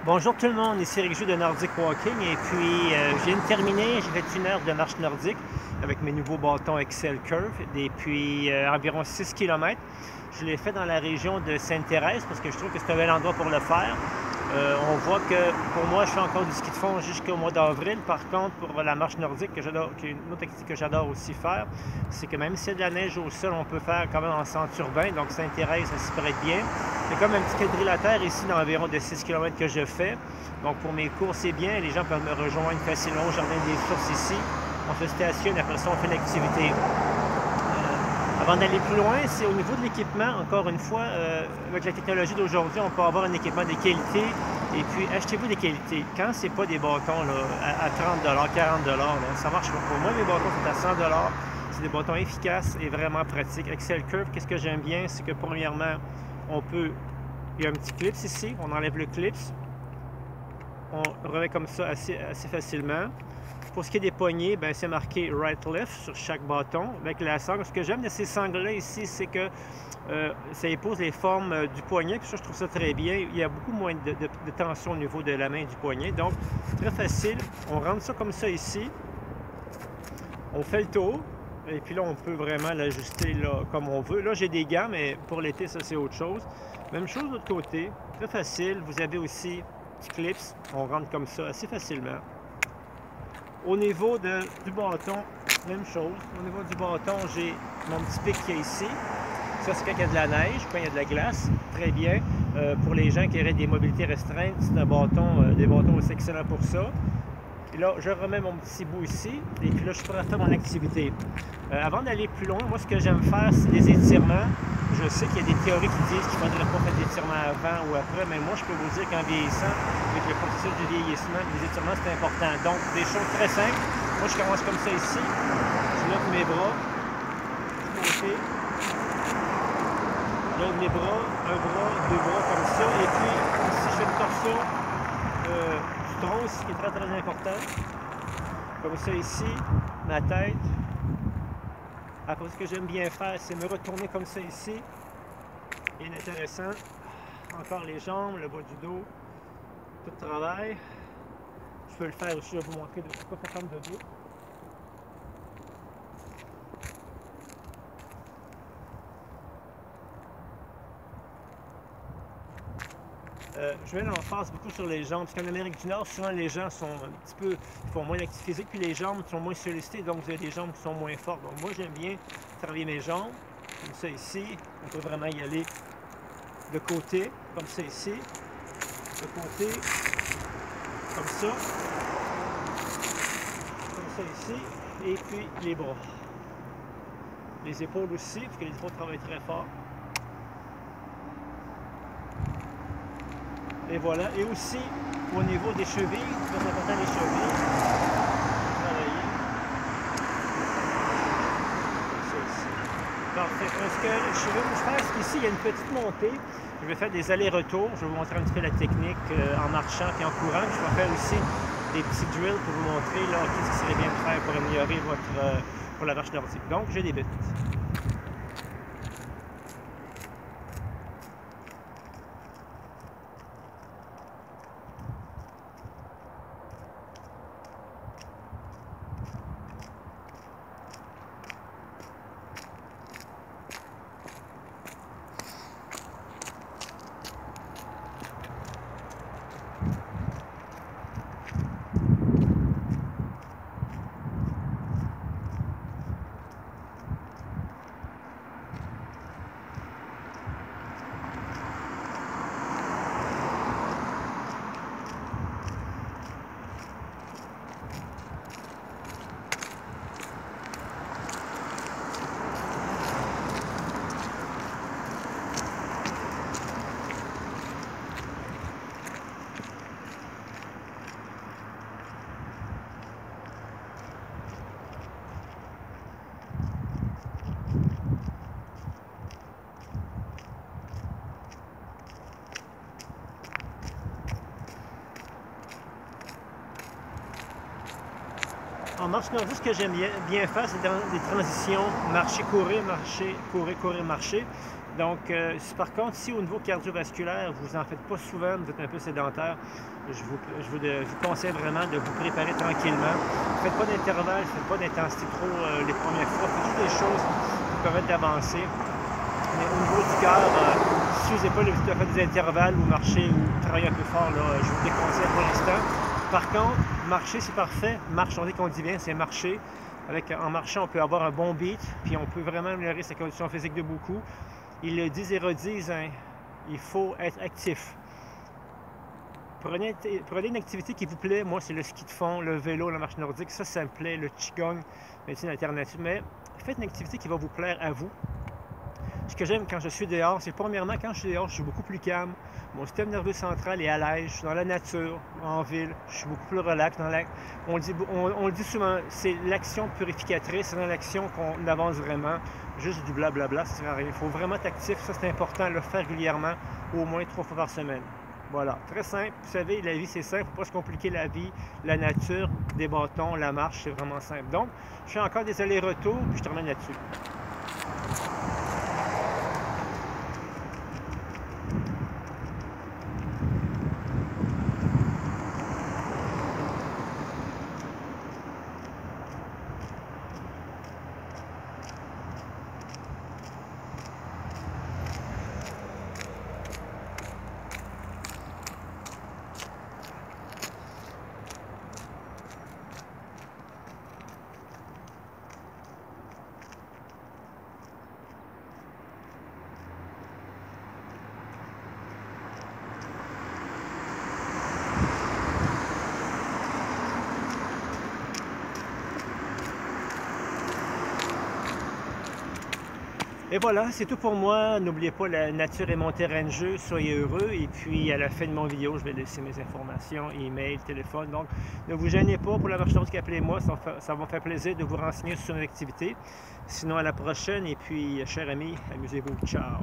Bonjour tout le monde, ici Eric Jou de Nordic Walking et puis je viens de terminer, j'ai fait une heure de marche nordique avec mes nouveaux bâtons Excel Curve et puis environ 6 km. Je l'ai fait dans la région de Sainte-Thérèse parce que je trouve que c'est un bel endroit pour le faire. On voit que pour moi, je fais encore du ski de fond jusqu'au mois d'avril. Par contre, pour la marche nordique, qui est une autre activité que j'adore aussi faire, c'est que même s'il y a de la neige au sol, on peut faire quand même en centre urbain. Donc Sainte-Thérèse, ça s'y prête bien. Il y a comme un petit quadrilatère ici d'environ de 6 km que je fais. Donc pour mes courses, c'est bien. Les gens peuvent me rejoindre facilement au Jardin des Sources ici. On se stationne, après ça, on fait l'activité. Avant d'aller plus loin, c'est au niveau de l'équipement, encore une fois, avec la technologie d'aujourd'hui, on peut avoir un équipement de qualité et puis achetez-vous des qualités. Quand c'est pas des bâtons là, à 30 40 là, ça marche pas. Pour moi, mes bâtons sont à 100 c'est des bâtons efficaces et vraiment pratiques. Excel Curve, qu'est-ce que j'aime bien, c'est que premièrement, il y a un petit clip ici, on enlève le clip, on remet comme ça assez facilement. Pour ce qui est des poignées, c'est marqué right-left sur chaque bâton avec la sangle. Ce que j'aime de ces sangles-là ici, c'est que ça épouse les formes du poignet. Puis ça, je trouve ça très bien. Il y a beaucoup moins de tension au niveau de la main du poignet. Donc, très facile. On rentre ça comme ça ici. On fait le tour. Et puis là, on peut vraiment l'ajuster comme on veut. Là, j'ai des gants, mais pour l'été, ça, c'est autre chose. Même chose de l'autre côté. Très facile. Vous avez aussi des clips. On rentre comme ça assez facilement. Au niveau du bâton, même chose. Au niveau du bâton, j'ai mon petit pic qui est ici. Ça, c'est quand il y a de la neige, quand il y a de la glace. Très bien. Pour les gens qui auraient des mobilités restreintes, c'est un bâton, des bâtons aussi excellents pour ça. Et là, je remets mon petit bout ici. Et puis là, je pourrais faire mon activité. Avant d'aller plus loin, moi, ce que j'aime faire, c'est des étirements. Je sais qu'il y a des théories qui disent qu'il ne faudrait pas faire d'étirements avant ou après, mais moi, je peux vous dire qu'en vieillissant, avec le processus du vieillissement, les étirements, c'est important. Donc, des choses très simples. Moi, je commence comme ça ici. Je lève mes bras. Côté. Je lève mes bras, un bras, deux bras, comme ça. Et puis, ici, je fais le torsion du tronc, ce qui est très, très important. Comme ça ici, ma tête. Après, ce que j'aime bien faire, c'est me retourner comme ça ici. Bien intéressant. Encore les jambes, le bas du dos, tout le travail. Je peux le faire aussi, je vais vous montrer de quoi faire comme debout. Je mets l'emphase beaucoup sur les jambes, parce qu'en Amérique du Nord, souvent les gens sont un petit peu, ils font moins d'activité physique, puis les jambes sont moins sollicitées, donc vous avez des jambes qui sont moins fortes. Donc moi, j'aime bien travailler mes jambes, comme ça ici. On peut vraiment y aller de côté, comme ça ici, de côté, comme ça ici, et puis les bras. Les épaules aussi, parce que les épaules travaillent très fort. Et voilà. Et aussi, au niveau des chevilles, très important les chevilles. Travailler. Ça ici. Parfait. Parce que je vais vous faire ici, il y a une petite montée. Je vais faire des allers-retours. Je vais vous montrer un petit peu la technique en marchant et en courant. Je vais faire aussi des petits drills pour vous montrer qu'est-ce qui serait bien de faire pour améliorer pour la marche nordique. Donc, je débute. En marche nordique, ce que j'aime bien faire, c'est dans des transitions marcher, courir, marcher, courir, courir, marcher. Donc, par contre, si au niveau cardiovasculaire, vous n'en faites pas souvent, vous êtes un peu sédentaire, je vous conseille vraiment de vous préparer tranquillement. Faites pas d'intervalle, faites pas d'intensité trop les premières fois, faites juste des choses qui vous permettent d'avancer. Mais au niveau du cœur, si vous n'avez pas l'habitude de faire des intervalles ou marcher ou travailler un peu fort, là, je vous déconseille pour l'instant. Par contre, marcher, c'est parfait. Marche, on dit qu'on dit bien, c'est marcher. En marchant, on peut avoir un bon beat, puis on peut vraiment améliorer sa condition physique de beaucoup. Ils le disent et redisent, hein, il faut être actif. Prenez une activité qui vous plaît. Moi, c'est le ski de fond, le vélo, la marche nordique. Ça me plaît, le qigong, médecine alternative. Mais faites une activité qui va vous plaire à vous. Ce que j'aime quand je suis dehors, c'est premièrement, quand je suis dehors, je suis beaucoup plus calme. Mon système nerveux central est à l'aise. Je suis dans la nature, en ville. Je suis beaucoup plus relax. On le dit souvent, c'est l'action purificatrice. C'est dans l'action qu'on avance vraiment. Juste du blablabla, ça ne sert à rien. Il faut vraiment être actif. Ça, c'est important, le faire régulièrement, au moins 3 fois par semaine. Voilà, très simple. Vous savez, la vie, c'est simple. Il ne faut pas se compliquer la vie. La nature, des bâtons, la marche, c'est vraiment simple. Donc, je fais encore des allers-retours, puis je termine là-dessus. Et voilà, c'est tout pour moi. N'oubliez pas, la nature est mon terrain de jeu. Soyez heureux. Et puis, à la fin de mon vidéo, je vais laisser mes informations, email, téléphone. Donc, ne vous gênez pas pour la marche nordique, appelez-moi. Ça va me faire plaisir de vous renseigner sur une activité. Sinon, à la prochaine. Et puis, chers amis, amusez-vous. Ciao!